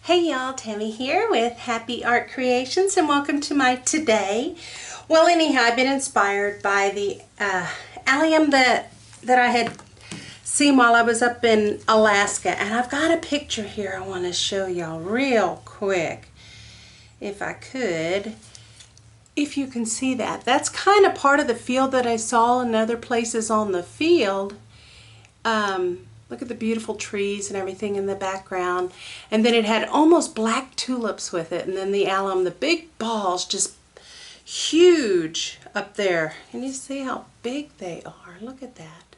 Hey y'all, Tammy here with Happi Art Creations and welcome to my today. Well, anyhow, I've been inspired by the allium that I had seen while I was up in Alaska, and I've got a picture here I want to show y'all real quick if I could. If you can see that, that's kind of part of the field that I saw in other places on the field. Look at the beautiful trees and everything in the background. And then it had almost black tulips with it. And then the alum, the big balls, just huge up there. Can you see how big they are? Look at that.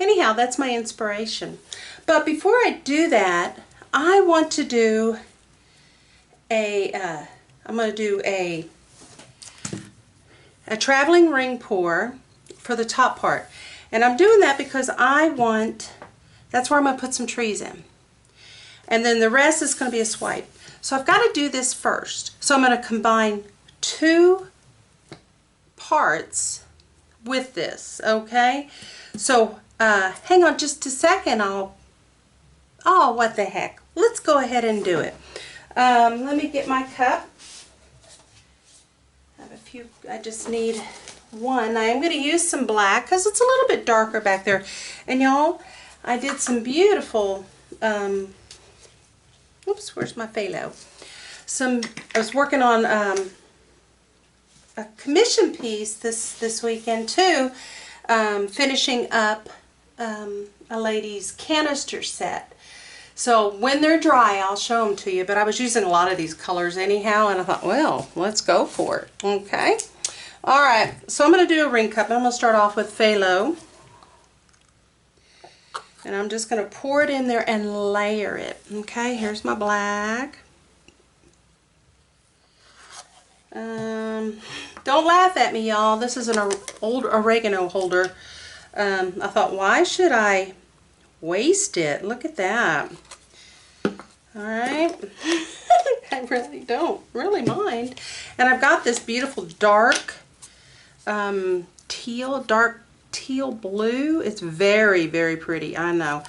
Anyhow, that's my inspiration. But before I do that, I want to do I'm going to do a traveling ring pour for the top part. And I'm doing that because that's where I'm going to put some trees in. And then the rest is going to be a swipe. So I've got to do this first. So I'm going to combine two parts with this, okay? So hang on just a second. Oh, what the heck. Let's go ahead and do it. Let me get my cup. I just need one. I am going to use some black because it's a little bit darker back there. And y'all, I did some beautiful, oops, where's my phthalo? I was working on a commission piece this weekend too, finishing up a lady's canister set. So when they're dry, I'll show them to you, but I was using a lot of these colors anyhow, and I thought, well, let's go for it, okay? All right, so I'm going to do a ring cup. I'm going to start off with phthalo. And I'm just going to pour it in there and layer it. Okay, here's my black. Don't laugh at me, y'all. This is an old oregano holder. I thought, why should I waste it? Look at that. Alright. I really don't really mind. And I've got this beautiful dark teal blue. It's very, very pretty, I know.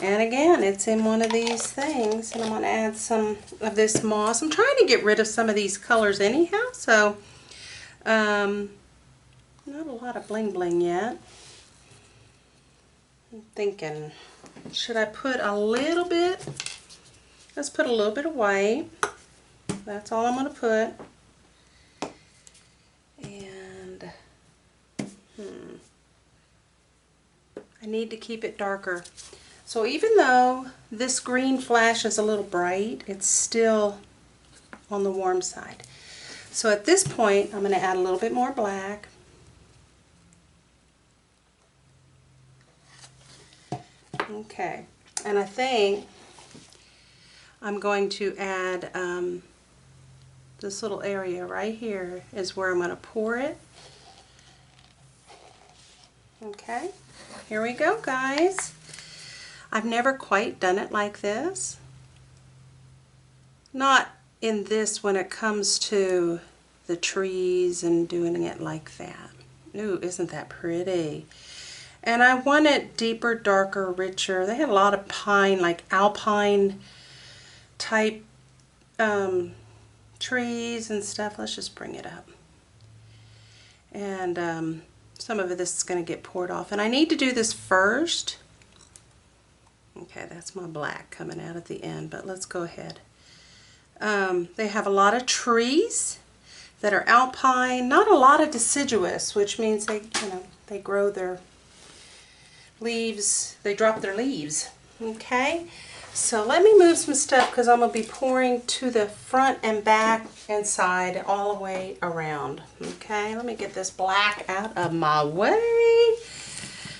And again, it's in one of these things, and I'm going to add some of this moss. I'm trying to get rid of some of these colors anyhow, so not a lot of bling bling yet. I'm thinking, should I put a little bit? Let's put a little bit of white. That's all I'm going to put. And I need to keep it darker. So even though this green flash is a little bright, it's still on the warm side. So at this point, I'm going to add a little bit more black. Okay, and I think I'm going to add this little area right here is where I'm going to pour it. Okay, here we go, guys. I've never quite done it like this. Not in this when it comes to the trees and doing it like that. Ooh, isn't that pretty? And I want it deeper, darker, richer. They had a lot of pine, like alpine type trees and stuff. Let's just bring it up. And some of this is going to get poured off. And I need to do this first. Okay, that's my black coming out at the end, but let's go ahead. They have a lot of trees that are alpine, not a lot of deciduous, which means they grow their leaves, they drop their leaves. Okay, so let me move some stuff because I'm going to be pouring to the front and back and side all the way around. Okay, let me get this black out of my way.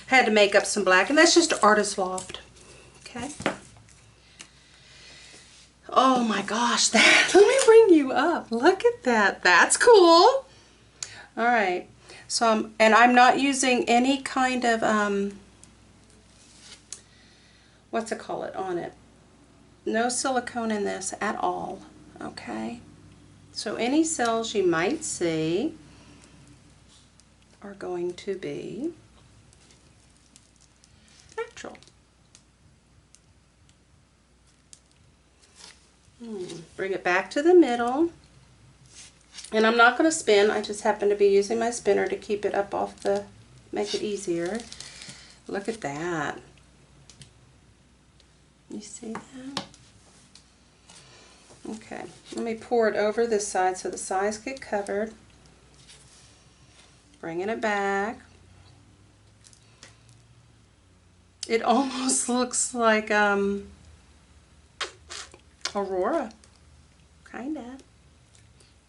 Had to make up some black, and that's just Artist Loft. Okay. Oh my gosh, let me bring you up. Look at that. That's cool. All right. So I'm not using any kind of what's it call it on it. No silicone in this at all. Okay. So any cells you might see are going to be natural. Bring it back to the middle. And I'm not going to spin. I just happen to be using my spinner to keep it up off the, make it easier. Look at that. You see that? Okay, let me pour it over this side so the sides get covered. Bringing it back. It almost looks like Aurora, kinda.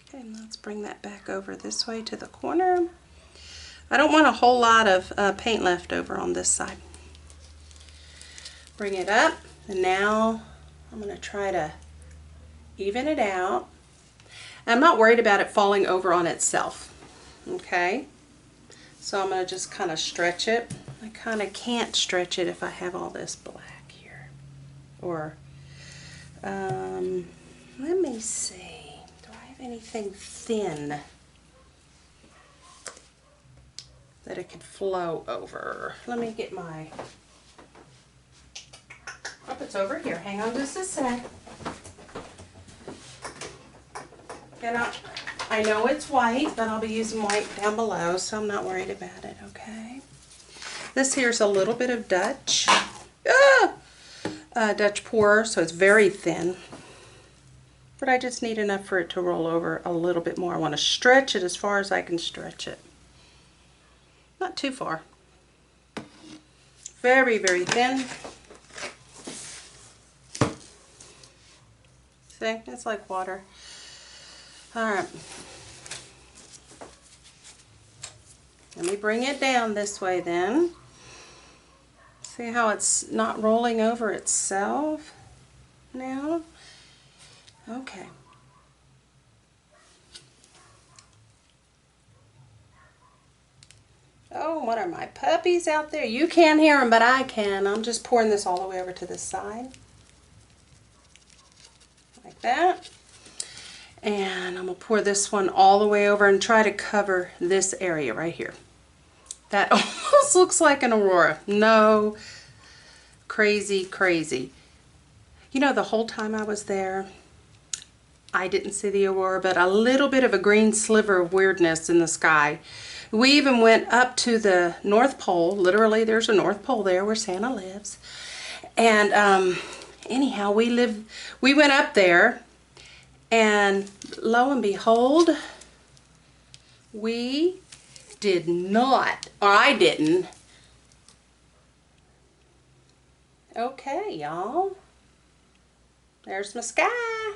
Okay, let's bring that back over this way to the corner. I don't want a whole lot of paint left over on this side. Bring it up, and now I'm going to try to even it out. I'm not worried about it falling over on itself. Okay, so I'm going to just kind of stretch it. I kind of can't stretch it if I have all this black here. Or, let me see. Do I have anything thin that it could flow over? Let me get my, oh, it's over here. Hang on just a sec. And I know it's white, but I'll be using white down below, so I'm not worried about it, okay? This here's a little bit of Dutch. Dutch pour, so it's very thin. But I just need enough for it to roll over a little bit more. I want to stretch it as far as I can stretch it. Not too far. Very, very thin. See, it's like water. Alright. Let me bring it down this way then. See how it's not rolling over itself now? Okay. Oh, what are my puppies out there? You can't hear them, but I can. I'm just pouring this all the way over to this side. Like that. And I'm going to pour this one all the way over and try to cover this area right here. That almost looks like an aurora. No, crazy, crazy. You know, the whole time I was there, I didn't see the aurora, but a little bit of a green sliver of weirdness in the sky. We even went up to the North Pole. Literally, there's a North Pole there where Santa lives. And anyhow, we went up there, and lo and behold, we did not, or I didn't. Okay, y'all. There's my sky.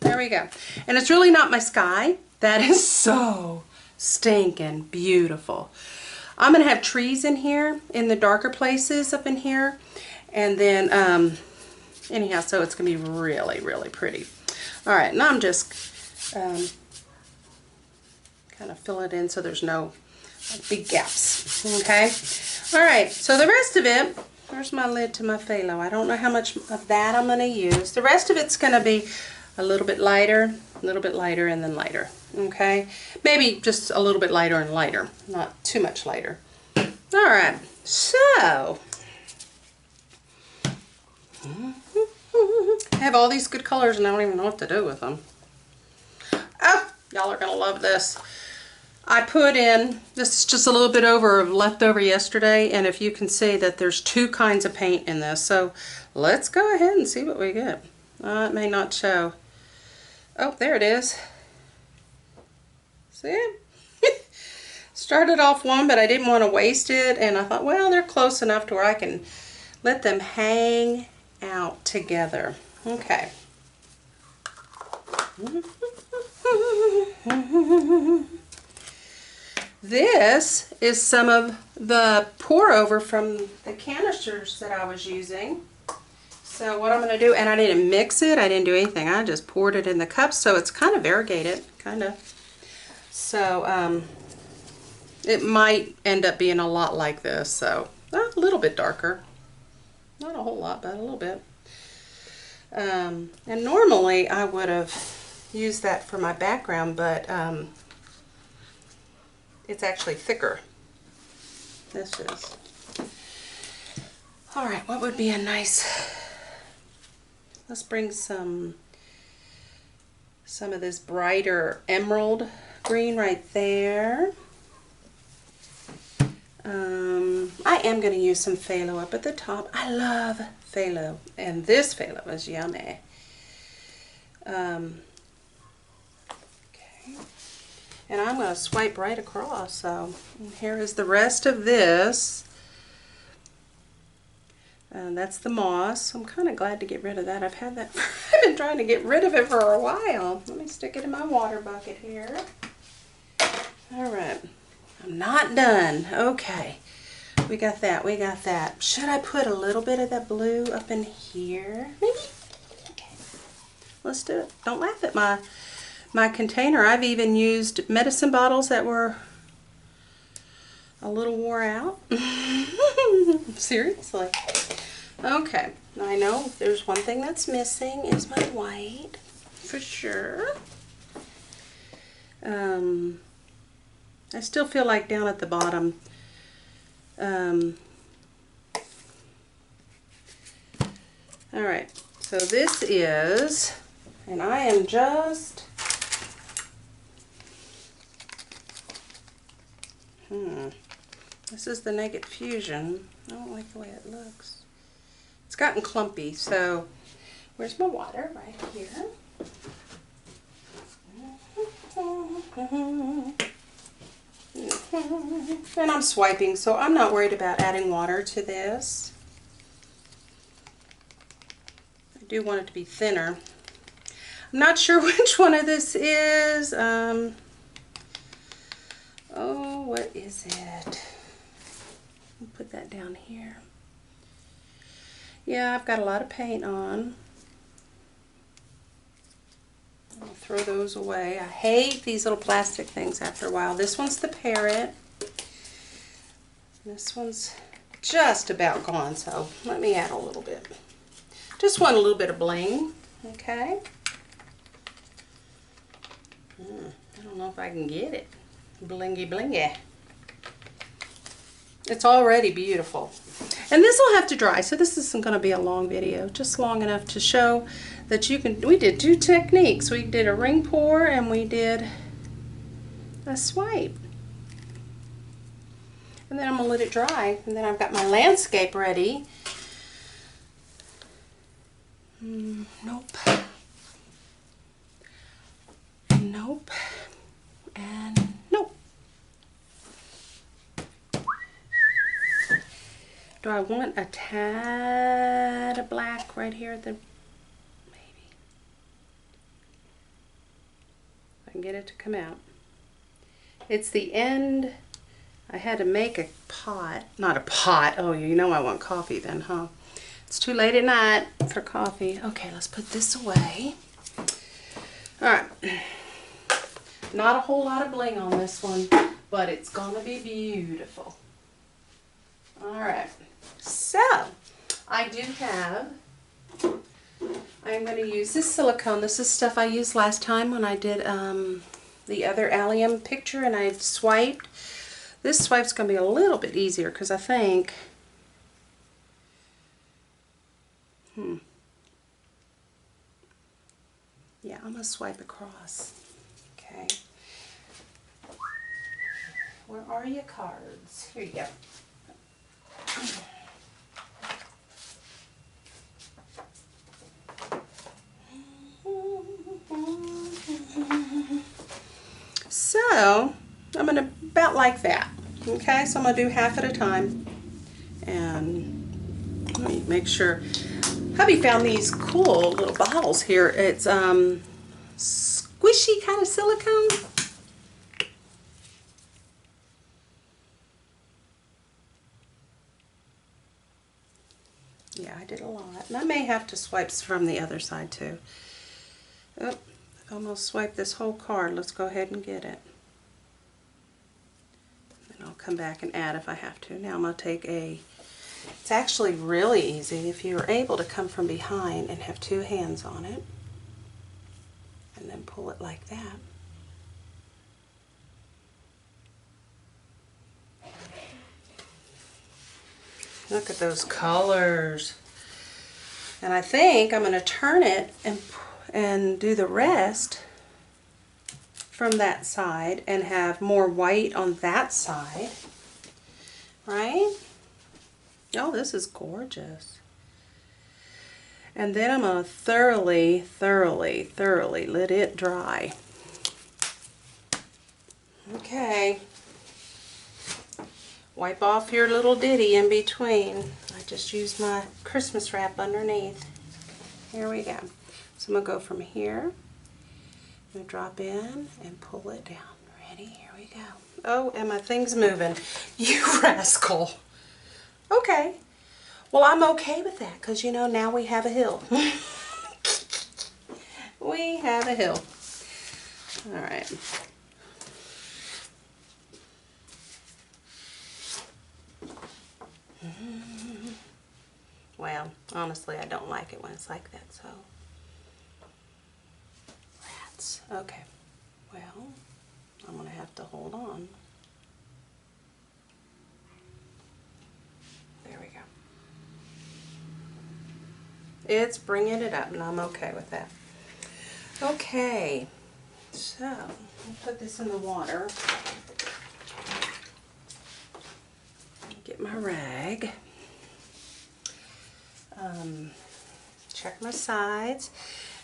There we go. And it's really not my sky. That is so stinking beautiful. I'm going to have trees in here, in the darker places up in here. And then, anyhow, so it's going to be really, really pretty. All right, now I'm just kind of fill it in so there's no big gaps. Okay. All right, so the rest of it, there's my lid to my phthalo. I don't know how much of that I'm going to use. The rest of it's going to be a little bit lighter, and then lighter. Okay, maybe just a little bit lighter and lighter, not too much lighter. All right, so I have all these good colors and I don't even know what to do with them. Oh, y'all are gonna love this. I put in, this is just a little bit over left over yesterday, and if you can see that there's two kinds of paint in this, so let's go ahead and see what we get. It may not show. Oh, there it is. See it? Started off one, but I didn't want to waste it, and I thought, well, they're close enough to where I can let them hang out together. Okay. This is some of the pour over from the canisters that I was using. So what I'm going to do, and I didn't mix it, I didn't do anything, I just poured it in the cups, so it's kind of variegated, kind of. So it might end up being a lot like this, so a little bit darker. Not a whole lot, but a little bit. And normally I would have used that for my background, but it's actually thicker. This is. Alright, what would be a nice Let's bring some of this brighter emerald green right there. I am going to use some phthalo up at the top. I love phthalo, and this phthalo is yummy. Okay. And I'm going to swipe right across. So here is the rest of this. That's the moss. I'm kind of glad to get rid of that. I've been trying to get rid of it for a while. Let me stick it in my water bucket here. All right. I'm not done. Okay. We got that. Should I put a little bit of that blue up in here? Maybe? Okay. Let's do it. Don't laugh at my container. I've even used medicine bottles that were a little wore out. Seriously. Okay. I know there's one thing that's missing is my white. For sure. I still feel like down at the bottom, all right, so this is, and I am just, this is the Naked Fusion. I don't like the way it looks. It's gotten clumpy, so where's my water? Right here. And I'm swiping, so I'm not worried about adding water to this. I do want it to be thinner. I'm not sure which one of this is. Oh, what is it? I'll put that down here. Yeah, I've got a lot of paint on. I'll throw those away. I hate these little plastic things after a while. This one's the parrot. This one's just about gone, so let me add a little bit. Just want a little bit of bling, okay? I don't know if I can get it. Blingy blingy. It's already beautiful. And this will have to dry, so this isn't going to be a long video, just long enough to show that you can, we did two techniques. We did a ring pour and we did a swipe. And then I'm going to let it dry, and then I've got my landscape ready. Nope. Nope. And nope. Do I want a tad of black right here at the, maybe. I can get it to come out. It's the end. I had to make a pot, not a pot. Oh, you know I want coffee then, huh? It's too late at night for coffee. Okay, let's put this away. All right. Not a whole lot of bling on this one, but it's gonna be beautiful. All right. So, I do have, I'm going to use this silicone. This is stuff I used last time when I did the other allium picture and I swiped. This swipe's going to be a little bit easier because I think, yeah, I'm going to swipe across. Okay. Where are your cards? Here you go. So, I'm going to about like that. Okay, so I'm going to do half at a time. And let me make sure. Hubby found these cool little bottles here. It's squishy kind of silicone. Yeah, I did a lot. And I may have to swipe from the other side too. Oh, I've almost swiped this whole card. Let's go ahead and get it. And I'll come back and add if I have to. Now I'm going to take a, it's actually really easy if you're able to come from behind and have two hands on it. And then pull it like that. Look at those colors. And I think I'm going to turn it and do the rest from that side and have more white on that side. Right? Oh, this is gorgeous. And then I'm going to thoroughly let it dry. Okay. Wipe off your little ditty in between. I just used my Christmas wrap underneath. Here we go. So I'm going to go from here. I'm going to drop in and pull it down. Ready? Here we go. Oh, and my thing's moving. You rascal. Okay. Well, I'm okay with that because, you know, now we have a hill. We have a hill. All right. Well, honestly, I don't like it when it's like that, so. Rats. Okay. Well, I'm going to have to hold on. There we go. It's bringing it up, and I'm okay with that. Okay. So, I'll put this in the water. Get my rag. Check my sides.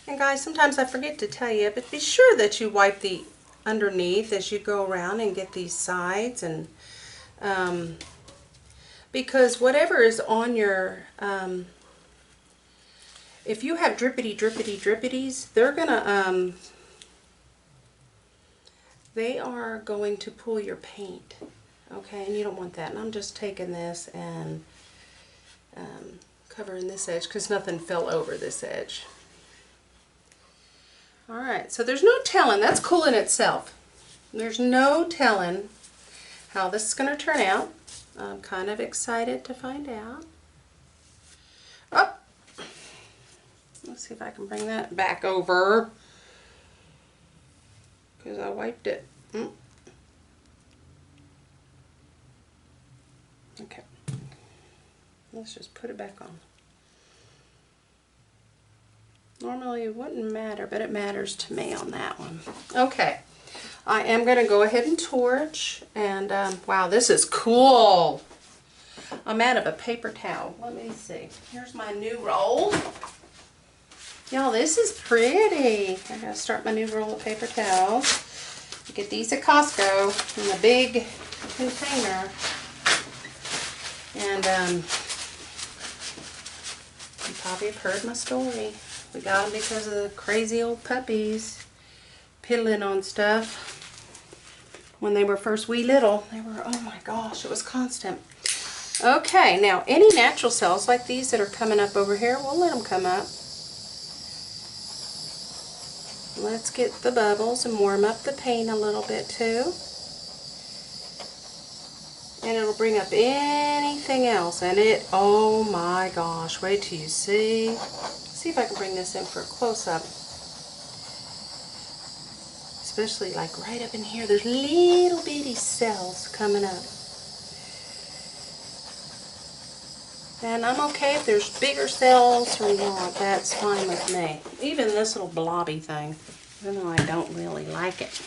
And guys, sometimes I forget to tell you, but be sure that you wipe the underneath as you go around and get these sides, and because whatever is on your if you have drippities, they're gonna they are going to pull your paint. Okay, and you don't want that. And I'm just taking this and covering this edge because nothing fell over this edge. Alright, so there's no telling. That's cool in itself. There's no telling how this is going to turn out. I'm kind of excited to find out. Oh! Let's see if I can bring that back over because I wiped it. Okay. Let's just put it back on. Normally it wouldn't matter, but it matters to me on that one. Okay. I am going to go ahead and torch, and wow, this is cool. I'm out of a paper towel. Let me see. Here's my new roll. Y'all, this is pretty. I gotta start my new roll of paper towels. You get these at Costco in a big container. And you probably have heard my story. We got them because of the crazy old puppies piddling on stuff. When they were first wee little, they were, oh my gosh, it was constant. Okay, now any natural cells like these that are coming up over here, we'll let them come up. Let's get the bubbles and warm up the paint a little bit too. And it'll bring up anything else. And it, oh my gosh, wait till you see. Let's see if I can bring this in for a close-up. Especially like right up in here, there's little bitty cells coming up. And I'm okay if there's bigger cells or not, that's fine with me. Even this little blobby thing, even though I don't really like it.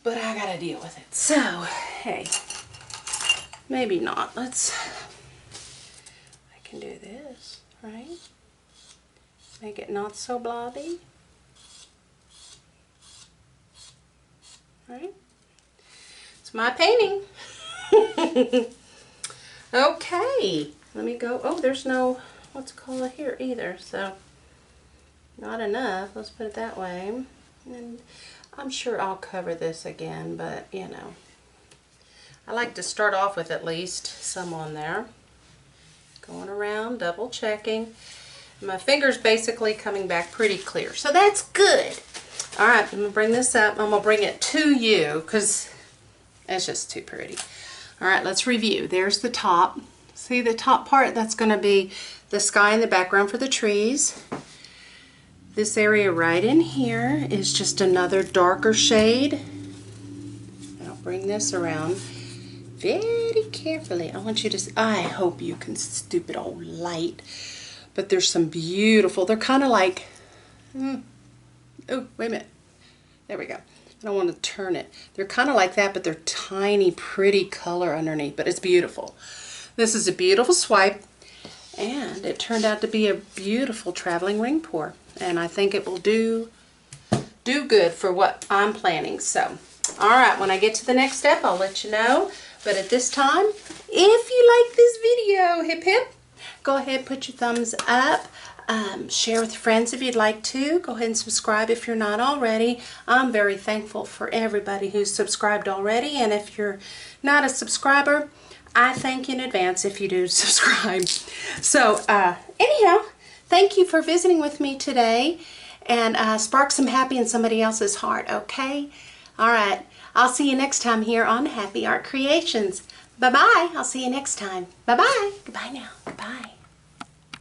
But I gotta deal with it. So, hey, maybe not. I can do this, right? Make it not so blobby. Right? It's my painting. Okay, let me go. Oh, there's no, what's it called here either, so not enough. Let's put it that way. And I'm sure I'll cover this again, but you know, I like to start off with at least some on there. Going around, double checking. My finger's basically coming back pretty clear, so that's good. All right, I'm gonna bring this up. I'm gonna bring it to you because it's just too pretty. All right, let's review. There's the top. See the top part? That's gonna be the sky in the background for the trees. This area right in here is just another darker shade. I'll bring this around very carefully. I want you to see, I hope you can, stupid old light. But there's some beautiful, they're kind of like, oh, wait a minute. There we go. I don't want to turn it. They're kind of like that, but they're tiny, pretty color underneath, but it's beautiful. This is a beautiful swipe, and it turned out to be a beautiful traveling ring pour, and I think it will do good for what I'm planning. So, all right, when I get to the next step, I'll let you know. But at this time, if you like this video, hip hip, go ahead, put your thumbs up. Share with your friends if you'd like to. Go ahead and subscribe if you're not already. I'm very thankful for everybody who's subscribed already, and if you're not a subscriber, I thank you in advance if you do subscribe. So anyhow, thank you for visiting with me today, and spark some happy in somebody else's heart, okay? All right, I'll see you next time here on Happi Art Creations. Bye-bye. I'll see you next time. Bye-bye. Goodbye now. Goodbye.